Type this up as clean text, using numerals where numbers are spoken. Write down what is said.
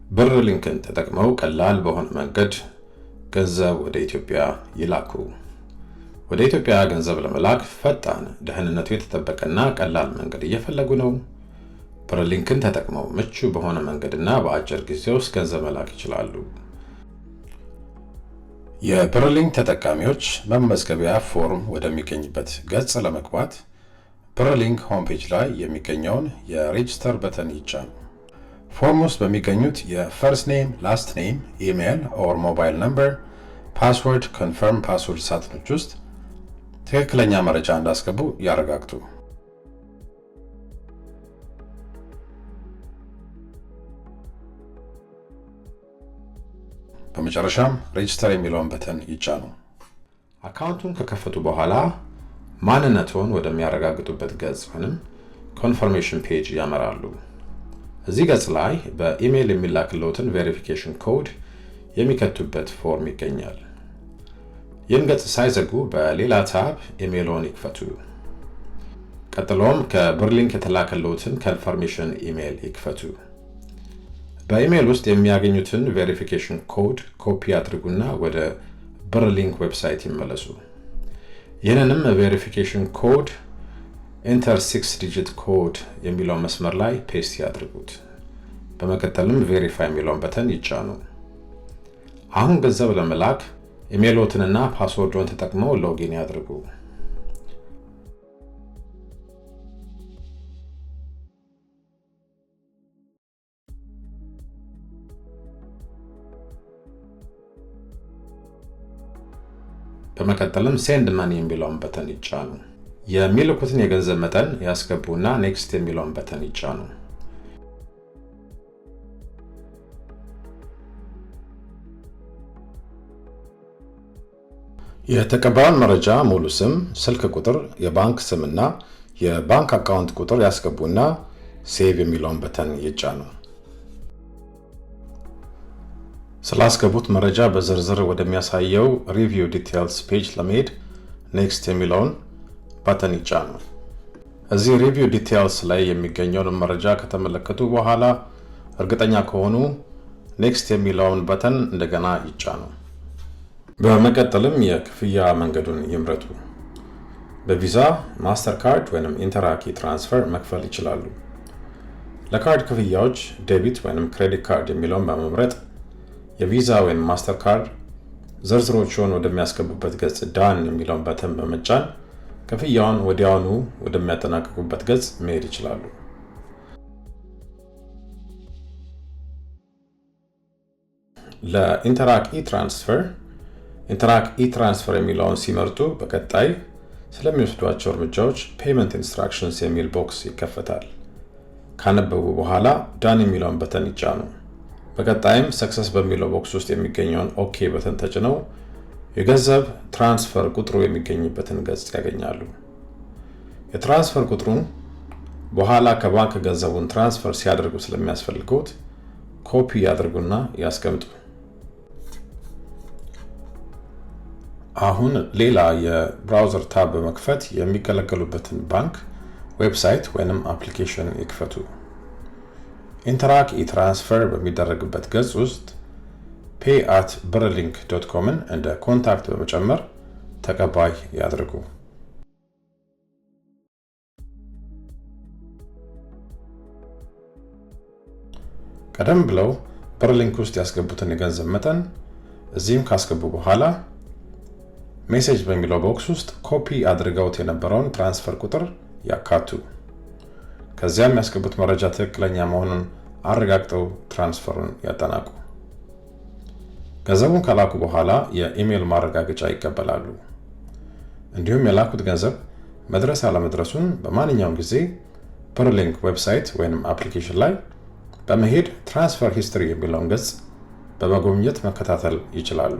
ብር ሊንክን ተጠቅመው ቀላል በሆነ መንገድ ገንዘብ ወደ ኢትዮጵያ ይላኩ። ወደ ኢትዮጵያ ገንዘብ ለመላክ ፈጣን፣ ደህንነቱ የተጠበቀና ቀላል መንገድ እየፈለጉ ነው? ብር ሊንክን ተጠቅመው ምቹ በሆነ መንገድና በአጭር ጊዜ ውስጥ ገንዘብ መላክ ይችላሉ። የብር ሊንክ ተጠቃሚዎች መመዝገቢያ ፎርም ወደሚገኝበት ገጽ ለመግባት ብር ሊንክ ሆም ፔጅ ላይ የሚገኘውን የሬጅስተር በተን ይጫኑ። ፎርም ውስጥ በሚገኙት የፈርስት ኔም፣ ላስት ኔም፣ ኢሜይል ኦር ሞባይል ነምበር፣ ፓስወርድ፣ ኮንፈርም ፓስወርድ ሳጥኖች ውስጥ ትክክለኛ መረጃ እንዳስገቡ ያረጋግጡ። በመጨረሻም ሬጅስተር የሚለውን በተን ይጫኑ። አካውንቱን ከከፈቱ በኋላ ማንነቱን ወደሚያረጋግጡበት ገጽ ወይም ኮንፈርሜሽን ፔጅ ያመራሉ። እዚህ ገጽ ላይ በኢሜይል የሚላክልዎትን ቬሪፊኬሽን ኮድ የሚከቱበት ፎርም ይገኛል። ይህን ገጽ ሳይዘጉ በሌላ ታብ ኢሜይልዎን ይክፈቱ። ቀጥሎም ከብር ሊንክ የተላከልዎትን ኮንፈርሜሽን ኢሜይል ይክፈቱ። በኢሜይል ውስጥ የሚያገኙትን ቬሪፊኬሽን ኮድ ኮፒ አድርጉና ወደ ብር ሊንክ ዌብሳይት ይመለሱ። ይህንንም ቬሪፊኬሽን ኮድ ኢንተር 6 ዲጂት ኮድ የሚለው መስመር ላይ ፔስት ያድርጉት። በመቀጠልም ቬሪፋይ የሚለውን በተን ይጫኑ። አሁን ገንዘብ ለመላክ ኢሜይሎትንና ፓስወርዶን ተጠቅመው ሎጊን ያድርጉ። በመቀጠልም ሴንድ መኒ የሚለውን በተን ይጫኑ። የሚልኩትን የገንዘብ መጠን ያስገቡና ኔክስት የሚለውን በተን ይጫኑ። የተቀባዩን መረጃ ሙሉ ስም፣ ስልክ ቁጥር፣ የባንክ ስምና የባንክ አካውንት ቁጥር ያስገቡና ሴቭ የሚለውን በተን ይጫኑ። ስላስገቡት መረጃ በዝርዝር ወደሚያሳየው ሪቪው ዲቴይልስ ፔጅ ለመሄድ ኔክስት የሚለውን በተን ይጫኑ። እዚህ ሪቪው ዲቴይልስ ላይ የሚገኘውን መረጃ ከተመለከቱ በኋላ እርግጠኛ ከሆኑ ኔክስት የሚለውን በተን እንደገና ይጫኑ። በመቀጠልም የክፍያ መንገዱን ይምረጡ። በቪዛ፣ ማስተር ካርድ ወይም ኢንተራኪ ትራንስፈር መክፈል ይችላሉ። ለካርድ ክፍያዎች ዴቢት ወይም ክሬዲት ካርድ የሚለውን በመምረጥ የቪዛ ወይም ማስተር ካርድ ዝርዝሮችን ወደሚያስገቡበት ገጽ ዳን የሚለውን በተን በመጫን ክፍያውን ወዲያውኑ ወደሚያጠናቅቁበት ገጽ መሄድ ይችላሉ። ለኢንተራክ ኢትራንስፈር የሚለውን ሲመርጡ በቀጣይ ስለሚወስዷቸው እርምጃዎች ፔመንት ኢንስትራክሽንስ የሚል ቦክስ ይከፈታል። ካነበቡ በኋላ ዳን የሚለውን በተን ይጫኑ። በቀጣይም ሰክሰስ በሚለው ቦክስ ውስጥ የሚገኘውን ኦኬ በተን ተጭነው የገንዘብ ትራንስፈር ቁጥሩ የሚገኝበትን ገጽ ያገኛሉ። የትራንስፈር ቁጥሩን በኋላ ከባንክ ገንዘቡን ትራንስፈር ሲያደርጉ ስለሚያስፈልጉት ኮፒ ያድርጉና ያስቀምጡ። አሁን ሌላ የብራውዘር ታብ በመክፈት የሚገለገሉበትን ባንክ ዌብሳይት ወይም አፕሊኬሽን ይክፈቱ። ኢንተራክ ኢትራንስፈር በሚደረግበት ገጽ ውስጥ pay@birrlink.com እንደ ኮንታክት በመጨመር ተቀባይ ያድርጉ። ቀደም ብለው ብር ሊንክ ውስጥ ያስገቡትን የገንዘብ መጠን እዚህም ካስገቡ በኋላ ሜሴጅ በሚለው ቦክስ ውስጥ ኮፒ አድርገውት የነበረውን ትራንስፈር ቁጥር ያካቱ። ከዚያም ያስገቡት መረጃ ትክክለኛ መሆኑን አረጋግጠው ትራንስፈሩን ያጠናቁ። ገንዘቡን ከላኩ በኋላ የኢሜይል ማረጋገጫ ይቀበላሉ። እንዲሁም የላኩት ገንዘብ መድረስ አለመድረሱን በማንኛውም ጊዜ ብር ሊንክ ዌብሳይት ወይም አፕሊኬሽን ላይ በመሄድ ትራንስፈር ሂስትሪ የሚለውን ገጽ በመጎብኘት መከታተል ይችላሉ።